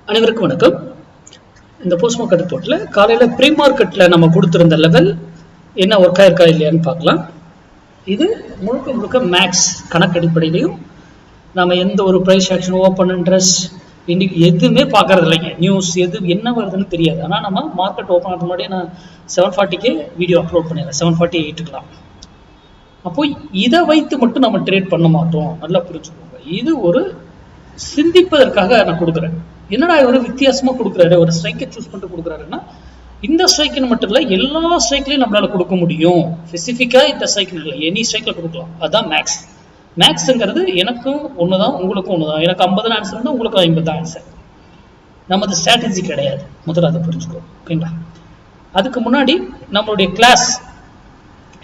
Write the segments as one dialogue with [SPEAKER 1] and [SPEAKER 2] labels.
[SPEAKER 1] அனைவருக்கும் வணக்கம். இந்த போஸ்ட் மார்க்கெட் ரிப்போர்ட்ல காலையில ப்ரீ மார்க்கெட்ல நம்ம கொடுத்திருந்த லெவல் என்ன ஒர்க் ஆயிருக்கா இல்லையான்னு பார்க்கலாம். இது முழுக்க முழுக்க மேக்ஸ் கணக்கு அடிப்படையிலையும் நம்ம எந்த ஒரு ப்ரைஸ் ஆக்ஷன் ஓப்பன் இன்ட்ரெஸ்ட் இன்னைக்கு எதுவுமே பார்க்கறது இல்லைங்க. நியூஸ் எது என்ன வருதுன்னு தெரியாது. ஆனால் நம்ம மார்க்கெட் ஓப்பன் ஆகிறது முன்னாடியே நான் 740 வீடியோ அப்லோட் பண்ணிடுறேன். 748க்கலாம். அப்போ இதை வைத்து மட்டும் நம்ம ட்ரேட் பண்ண மாட்டோம். நல்லா புரிஞ்சுக்கோங்க. இது ஒரு சிந்திப்பதற்காக நான் கொடுக்குறேன். என்னடா இவர் வித்தியாசமா கொடுக்குறாரு, ஒரு ஸ்ட்ரைக்கை சூஸ் பண்ணிட்டு கொடுக்குறாருன்னா இந்த ஸ்ட்ரைக்குன்னு மட்டும் இல்லை, எல்லா ஸ்ட்ரைக்லையும் நம்மளால கொடுக்க முடியும். ஸ்பெசிஃபிக்கா இந்த ஸ்ட்ரைக்கில் இல்லை, எனி ஸ்ட்ரைக்கில் கொடுக்கலாம். அதுதான் மேக்ஸ். மேக்ஸுங்கிறது எனக்கும் ஒண்ணுதான், உங்களுக்கும் ஒண்ணுதான். எனக்கு 50 ஆன்சர் இருந்தால் உங்களுக்கு 50 ஆன்சர். நமது ஸ்ட்ராட்டஜி கிடையாது. முதல்ல அதை புரிஞ்சுக்கோ. ஓகேங்களா? அதுக்கு முன்னாடி நம்மளுடைய கிளாஸ்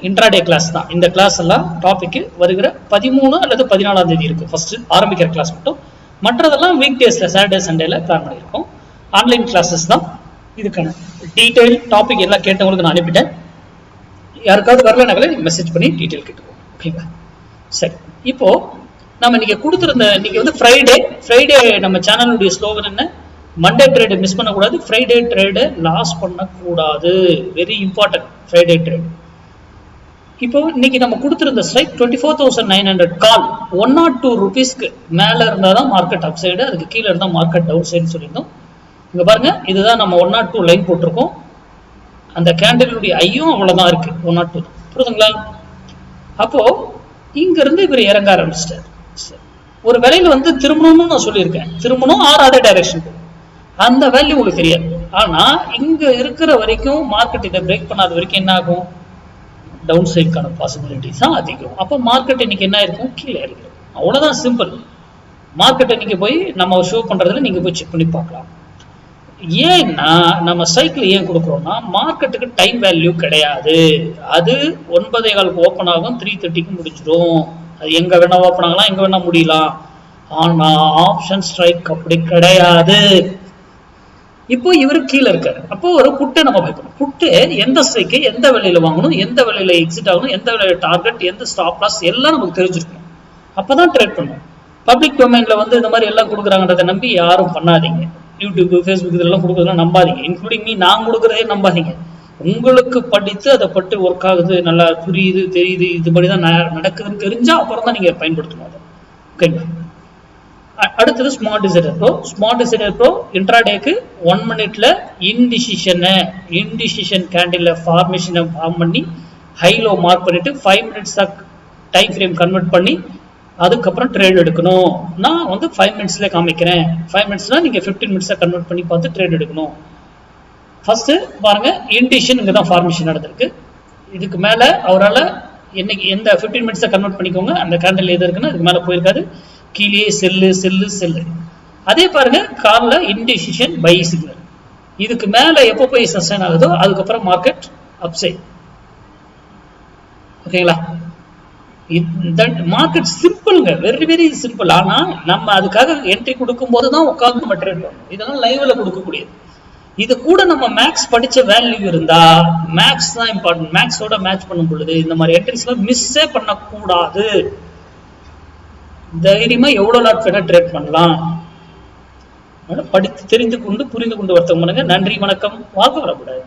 [SPEAKER 1] இன்ட்ராடே கிளாஸ் தான். இந்த கிளாஸ் எல்லாம் டாபிக் வருகிற 13 அல்லது 14ஆம் தேதி இருக்கும். ஃபர்ஸ்ட் ஆரம்பிக்கிற கிளாஸ் மட்டும். மற்றதெல்லாம் வீக் டேஸ்ல சாட்டர்டே சண்டேல பிளான் பண்ணியிருக்கோம். ஆன்லைன் கிளாஸஸ் தான். இதுக்கான டீடைல் டாபிக் எல்லாம் கேட்டவங்களுக்கு நான் அனுப்பிட்டேன். யாருக்காவது வரலனாங்களே மெசேஜ் பண்ணி டீடைல் கேட்டுக்கோங்க. ஓகேங்களா? சரி, இப்போ நம்ம இன்னைக்கு கொடுத்துருந்த இன்னைக்கு ஃப்ரைடே நம்ம சேனலுடைய ஸ்லோகன் என்ன? மண்டே ட்ரேடு மிஸ் பண்ணக்கூடாது, ஃப்ரைடே ட்ரேடு லாஸ் பண்ணக்கூடாது. Very important Friday trade. இப்போ இன்னைக்கு நம்ம கொடுத்திருந்த ஸ்ட்ரைக் 24,900 கால் 102 rupeesக்கு மேல இருந்தாதான் மார்க்கெட் அப் சைடு, அதுக்கு கீழே இருந்தா மார்க்கெட் டவுன் சைடு சொல்லியிருந்தோம். இங்க பாருங்க, இதுதான் நம்ம 102 லைன் போட்டிருக்கோம். அந்த கேண்டிலுடைய ஐயும் அவ்வளவுதான் இருக்கு, 102. புரியுதுங்களா? அப்போ இங்க இருந்து இவர் இறங்க ஆரம்பிச்சிட்டார். ஒரு வேலையில வந்து திரும்பணும்னு நான் சொல்லியிருக்கேன். திரும்பணும் ஆர் அதே டைரக்ஷன், அந்த வேல்யூ உங்களுக்கு தெரியாது. ஆனா இங்க இருக்கிற வரைக்கும் மார்க்கெட் இதை பிரேக் பண்ணாத வரைக்கும் என்ன ஆகும்? டவுன் சைடுக்கான பாசிபிலிட்டிஸ் தான் அதிகம். அப்போ மார்க்கெட் இன்னைக்கு என்ன இருக்கும்? கீழே இருக்கு. அவ்வளவுதான், சிம்பிள். மார்க்கெட் இன்னைக்கு போய் நம்ம ஷோ பண்றதுல நீங்க போய் செக் பண்ணி பார்க்கலாம். ஏன்னா நம்ம சைக்கிள் ஏன் கொடுக்குறோம்னா, மார்க்கெட்டுக்கு டைம் வேல்யூ கிடையாது. அது 9:15 ஓப்பன் ஆகும், 3:30க்கு முடிச்சிடும். அது எங்க வேணா ஓப்பன் ஆகலாம், எங்க வேணா முடியலாம். ஆனா ஆப்ஷன் ஸ்ட்ரைக் அப்படி கிடையாது. இப்போ இவரு கீழே இருக்காரு. அப்போ ஒரு புட்டை நம்ம வைக்கணும். புட்டு எந்த ஸ்ட்ரைக்கை எந்த விலையில வாங்கணும், எந்த விலையில எக்ஸிட் ஆகணும், எந்த விலையில டார்கெட், எந்த ஸ்டாப் லாஸ் எல்லாம் நமக்கு தெரிஞ்சிருக்கணும். அப்பதான் ட்ரேட் பண்ணும். பப்ளிக் டொமைன்ல வந்து இந்த மாதிரி எல்லாம் கொடுக்குறாங்கன்றதை நம்பி யாரும் பண்ணாதீங்க. யூடியூப், ஃபேஸ்புக் இதெல்லாம் கொடுக்குறதுலாம் நம்பாதீங்க. இன்க்ளூடிங் மீ, நான் கொடுக்குறதே நம்பாதீங்க. உங்களுக்கு படித்து அதை பட்டு ஒர்க் ஆகுது, நல்லா புரியுது, தெரியுது, இது மாதிரிதான் நடக்குதுன்னு தெரிஞ்சா அப்புறம் தான் நீங்க பயன்படுத்தணும் அதை. ஓகேங்களா? அடுத்தது smart decider pro. Smart decider pro இன்ட்ராடேக்கு 1 மினிட்ல இன்டிசிஷன் கேண்டில் ஃபார்மேஷனை ஃபார்ம் பண்ணி ஹைலோ மார்க் பண்ணிட்டு 5 மினிட்ஸ் டைம் ஃப்ரேம் கன்வெர்ட் பண்ணி அதுக்கப்புறம் ட்ரேட் எடுக்கணும். நான் வந்து 5 மினிட்ஸ்ல காமிக்கிறேன். 5 மினிட்ஸ்னா நீங்க 15 மினிட்ஸா கன்வெர்ட் பண்ணி பார்த்து ட்ரேட் எடுக்கணும். ஃபர்ஸ்ட் பாருங்க, இன்டிஷன் இங்க தான் ஃபார்மேஷன் நடந்திருக்கு. இதுக்கு மேல அவரால் என்னைக்கு எந்த 15 மினிட்ஸை கன்வெர்ட் பண்ணிக்கோங்க. அந்த கேண்டில் எது இருக்குன்னா இதுக்கு மேல போயிருக்காது. கீழே செல்லு. அதே பாருங்க, கார்ல இன்டிசிஷன் பை சிக்னல். இதுக்கு மேல எப்போ போய் சஸ்டைன் ஆகுதோ அதுக்கப்புறம் மார்க்கெட் அப்சைட். ஓகேங்களா? மார்க்கெட் சிம்பிள்ங்க, வெரி வெரி சிம்பிள். ஆனா நம்ம அதுக்காக என்ட்ரி கொடுக்கும் போதுதான் உட்கார்ந்து நம்ம ட்ரேட் பண்ணணும். இதெல்லாம் லைவ்ல கொடுக்கக்கூடியது. இது கூட நம்ம மேக்ஸ் படிச்ச வேல்யூ இருந்தா, மேக்ஸ் தான் இம்பார்ட்டன்ட். மேக்ஸோட மேட்ச் பண்ணும் பொழுது இந்த மாதிரி என்ட்ரிஸ் மிஸ்ஸே பண்ணக்கூடாது. தைரியமா எவ்வளவு லாட் வேணா ட்ரேட் பண்ணலாம். படித்து தெரிந்து கொண்டு புரிந்து கொண்டு வர்த்தகம் பண்ணுங்க. நன்றி, வணக்கம், வாழ்க வளமுடன்.